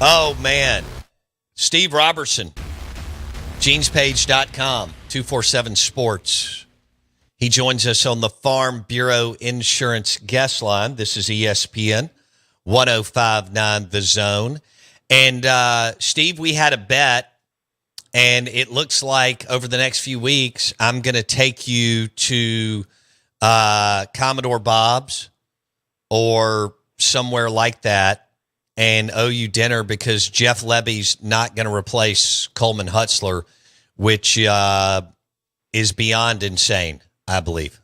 Oh, man. Steve Robertson, genespage.com, 247 Sports. He joins us on the Farm Bureau Insurance guest line. This is ESPN 105.9 The Zone. And, Steve, we had a bet, and it looks like over the next few weeks, I'm going to take you to Commodore Bob's or somewhere like that and owe you dinner because Jeff Lebby's not going to replace Coleman Hutzler, which is beyond insane, I believe.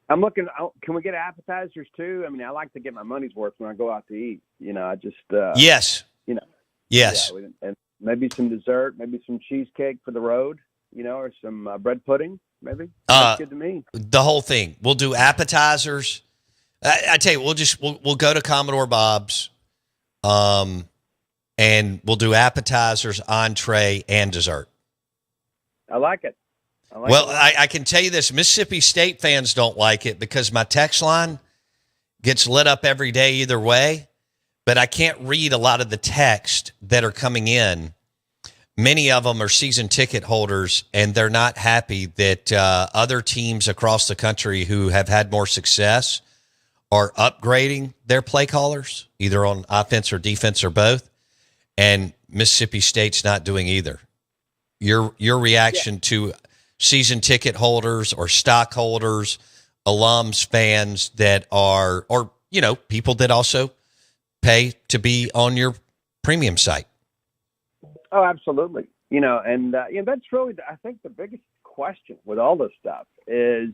I'm looking. Can we get appetizers too? I mean, I like to get my money's worth when I go out to eat. I just yes. Yes. Yeah, and maybe some dessert, maybe some cheesecake for the road. Or some bread pudding, maybe. That's good to me. The whole thing. We'll do appetizers. I tell you, we'll go to Commodore Bob's, and we'll do appetizers, entree, and dessert. I like it. I can tell you this: Mississippi State fans don't like it because my text line gets lit up every day either way, but I can't read a lot of the text that are coming in. Many of them are season ticket holders, and they're not happy that other teams across the country who have had more success are upgrading their play callers, either on offense or defense or both, and Mississippi State's not doing either. Your reaction to season ticket holders or stockholders, alums, fans that are, or people that also pay to be on your premium site. Oh, absolutely. And that's really, I think, the biggest question with all this stuff is,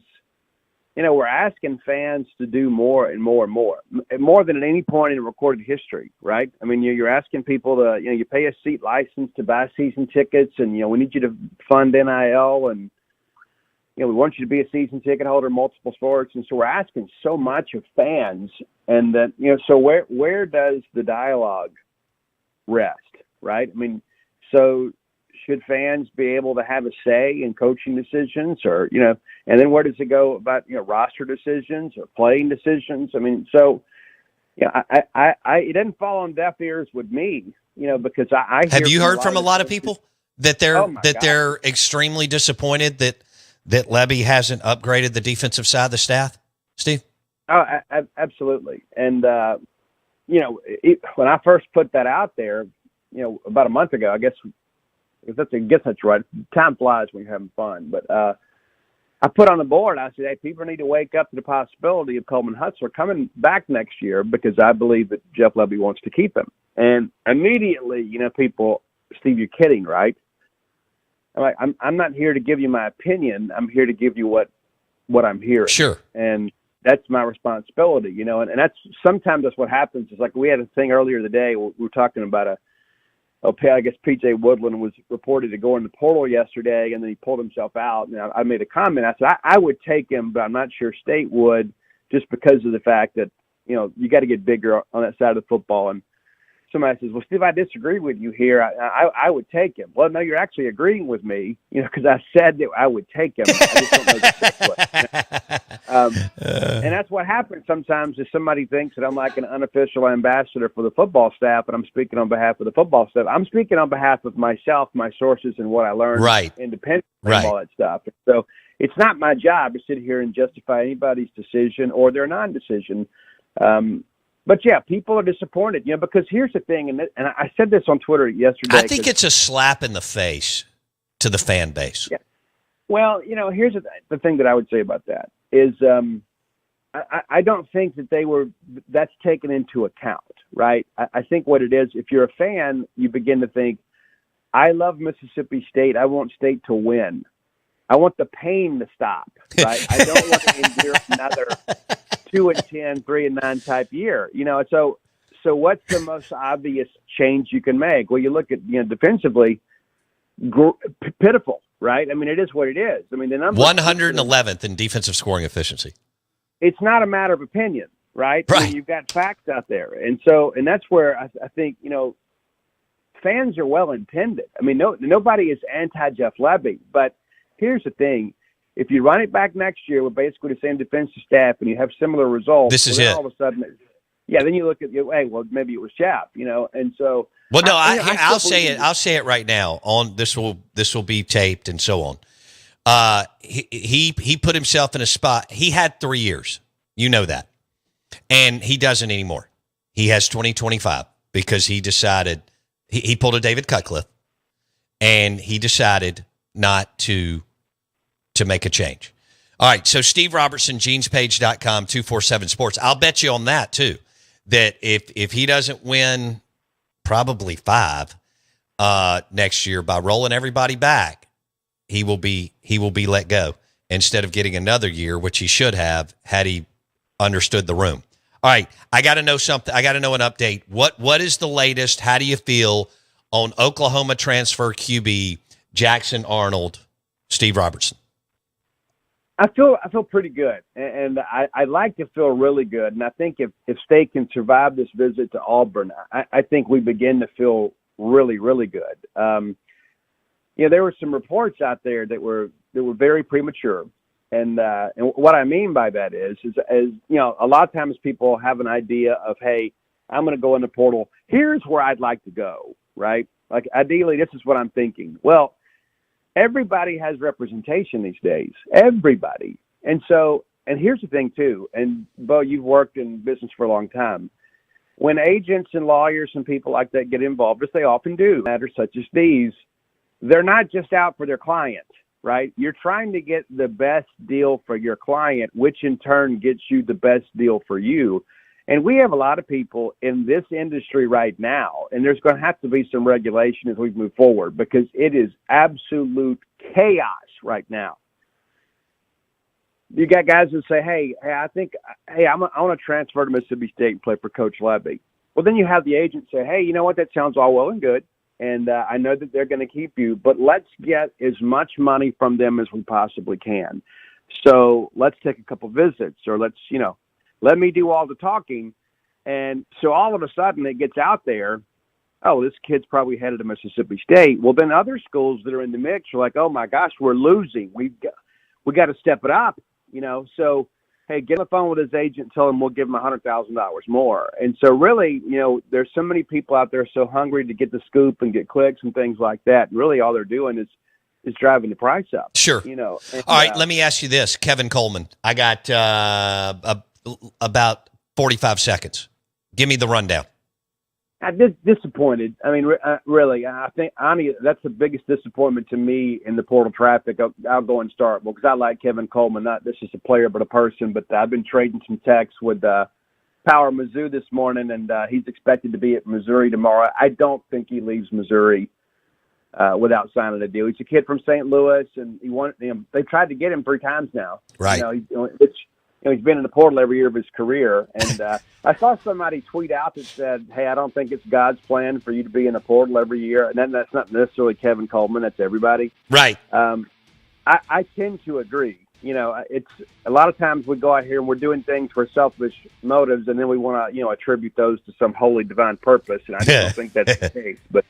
we're asking fans to do more and more and more than at any point in recorded history, right? I mean, you're asking people to, you pay a seat license to buy season tickets, and, we need you to fund NIL, and, we want you to be a season ticket holder in multiple sports. And so we're asking so much of fans, and that, so where does the dialogue rest, right? I mean, so should fans be able to have a say in coaching decisions, or, and then where does it go about, roster decisions or playing decisions? I mean, so, it doesn't fall on deaf ears with me, because I have you heard from a lot of people that they're they're extremely disappointed that Lebby hasn't upgraded the defensive side of the staff, Steve? Oh, absolutely. And, when I first put that out there, about a month ago, I guess that's right. Time flies when you're having fun. But I put on the board, I said, hey, people need to wake up to the possibility of Coleman Hutzler coming back next year, because I believe that Jeff Lebby wants to keep him. And immediately, people, Steve, you're kidding, right? I'm like, I'm not here to give you my opinion. I'm here to give you what I'm hearing. Sure. And that's my responsibility, and that's sometimes that's what happens. It's like we had a thing earlier today. We were talking about I guess P.J. Woodland was reported to go in the portal yesterday, and then he pulled himself out. And I made a comment. I said, I would take him, but I'm not sure State would, just because of the fact that, you got to get bigger on that side of the football. And somebody says, well, Steve, I disagree with you here. I would take him. Well, no, you're actually agreeing with me, because I said that I would take him. I just don't know the and that's what happens sometimes is somebody thinks that I'm like an unofficial ambassador for the football staff, and I'm speaking on behalf of the football staff. I'm speaking on behalf of myself, my sources, and what I learned independently of all that stuff. So it's not my job to sit here and justify anybody's decision or their non-decision. But yeah, people are disappointed, because here's the thing, and I said this on Twitter yesterday. I think it's a slap in the face to the fan base. Yeah. Well, here's the thing that I would say about that is I don't think that that's taken into account, right? I think what it is, if you're a fan, you begin to think, I love Mississippi State. I want State to win. I want the pain to stop, right? I don't want to endure another 2-10, 3-9 type year, So what's the most obvious change you can make? Well, you look at defensively, pitiful, right? I mean, it is what it is. I mean, the number 111th in defensive scoring efficiency. It's not a matter of opinion, right? Right. I mean, you've got facts out there, and that's where I think fans are well intended. I mean, nobody is anti Jeff Lebby, but here's the thing. If you run it back next year with basically the same defensive staff and you have similar results, this is it. All of a sudden, Yeah, then you look at, hey, well, maybe it was Chap, and so. Well, no, I'll say it. I'll say it right now. On this will be taped and so on. He put himself in a spot. He had 3 years, you know that, and he doesn't anymore. He has 2025 because he decided he pulled a David Cutcliffe, and he decided not to make a change. All right, so Steve Robertson, genespage.com, 247 Sports. I'll bet you on that too. That if he doesn't win probably 5 next year by rolling everybody back, he will be let go instead of getting another year, which he should have had he understood the room. All right, I got to know something. I got to know an update. What is the latest? How do you feel on Oklahoma transfer QB Jackson Arnold, Steve Robertson? I feel pretty good, and I like to feel really good. And I think if State can survive this visit to Auburn, I think we begin to feel really, really good. There were some reports out there that were very premature, and what I mean by that is a lot of times people have an idea of, hey, I'm going to go in the portal. Here's where I'd like to go, right? Like ideally, this is what I'm thinking. Well, everybody has representation these days. Everybody. And here's the thing too, and Bo, you've worked in business for a long time. When agents and lawyers and people like that get involved, as they often do, matters such as these, they're not just out for their client, right? You're trying to get the best deal for your client, which in turn gets you the best deal for you. And we have a lot of people in this industry right now, and there's going to have to be some regulation as we move forward because it is absolute chaos right now. You got guys that say, hey, I want to transfer to Mississippi State and play for Coach Lebby. Well, then you have the agent say, hey, you know what, that sounds all well and good, and I know that they're going to keep you, but let's get as much money from them as we possibly can. So let's take a couple visits, or let's, let me do all the talking. And so all of a sudden it gets out there, oh, this kid's probably headed to Mississippi State. Well, then other schools that are in the mix are like, oh my gosh, we're losing. We got to step it up, So, hey, get on the phone with his agent and tell him we'll give him $100,000 more. And so really, there's so many people out there so hungry to get the scoop and get clicks and things like that. And really all they're doing is driving the price up. Sure. And, all right, let me ask you this, Kevin Coleman. I got about 45 seconds. Give me the rundown. I'm disappointed. I mean, really, I think that's the biggest disappointment to me in the portal traffic. I'll go and start because I like Kevin Coleman, not this is a player but a person. But I've been trading some texts with Power Mizzou this morning, and he's expected to be at Missouri tomorrow. I don't think he leaves Missouri without signing a deal. He's a kid from St. Louis, and they tried to get him 3 times now. Right. He's been in the portal every year of his career. And I saw somebody tweet out that said, hey, I don't think it's God's plan for you to be in the portal every year. And then that's not necessarily Kevin Coleman. That's everybody. Right. I tend to agree. It's a lot of times we go out here and we're doing things for selfish motives, and then we want to, attribute those to some holy divine purpose. And I just don't think that's the case. But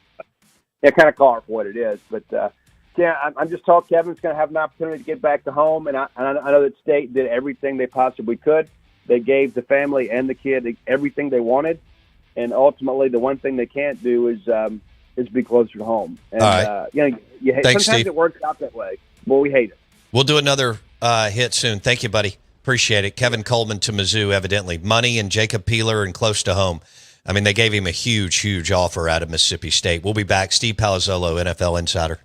kind of call it for what it is. But, I'm just told Kevin's going to have an opportunity to get back to home, and I know that State did everything they possibly could. They gave the family and the kid everything they wanted, and ultimately the one thing they can't do is be closer to home. And, all right. Sometimes Steve. it works out that way, but we hate it. We'll do another hit soon. Thank you, buddy. Appreciate it. Kevin Coleman to Mizzou, evidently. Money and Jacob Peeler and close to home. I mean, they gave him a huge, huge offer out of Mississippi State. We'll be back. Steve Palazzolo, NFL Insider.